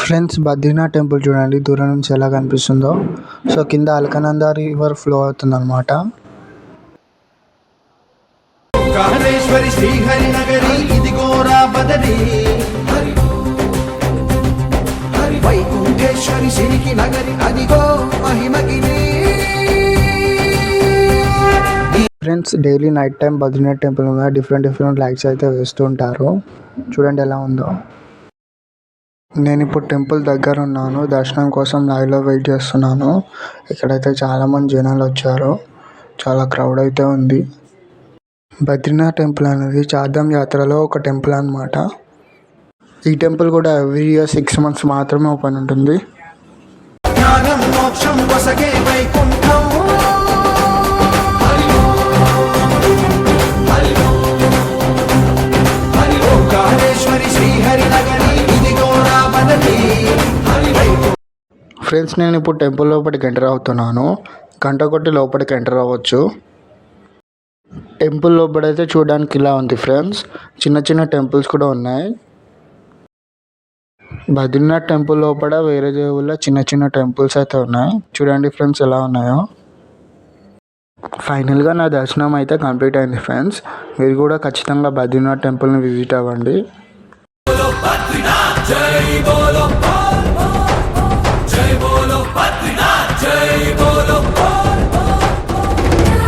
Friends, Badrinath temple చూడండి దూరం నుంచి ఎలా కనిపిస్తుందో. సో కింద అలకనంద రివర్ ఫ్లో అవుతుంది అనమాట. Friends, daily night time Badrinath temple మీద డిఫరెంట్ లైట్స్ అయితే వేస్తూ ఉంటారు. చూడండి ఎలా ఉందో. నేను ఇప్పుడు టెంపుల్ దగ్గర ఉన్నాను. దర్శనం కోసం లైవ్లో వెయిట్ చేస్తున్నాను. ఇక్కడైతే చాలామంది జనాలు వచ్చారు. చాలా క్రౌడ్ అయితే ఉంది. బద్రీనాథ్ టెంపుల్ అనేది చార్ధామ్ యాత్రలో ఒక టెంపుల్ అన్నమాట. ఈ టెంపుల్ కూడా ఎవ్రీ ఇయర్ 6 months మాత్రమే ఓపెన్ ఉంటుంది. ఫ్రెండ్స్, నేను ఇప్పుడు టెంపుల్ లోపలికి ఎంటర్ అవుతున్నాను. గంట కొట్టి లోపలికి ఎంటర్ అవ్వచ్చు. టెంపుల్ లోపలైతే చూడడానికి ఇలా ఉంది ఫ్రెండ్స్. చిన్న టెంపుల్స్ కూడా ఉన్నాయి. బద్రీనాథ్ టెంపుల్ లోపల వేరే దేవుళ్ళ చిన్న టెంపుల్స్ అయితే ఉన్నాయి. చూడండి ఫ్రెండ్స్ ఎలా ఉన్నాయో. ఫైనల్గా నా దర్శనం అయితే కంప్లీట్ అయింది ఫ్రెండ్స్. మీరు కూడా ఖచ్చితంగా బద్రీనాథ్ టెంపుల్ని విజిట్ అవ్వండి.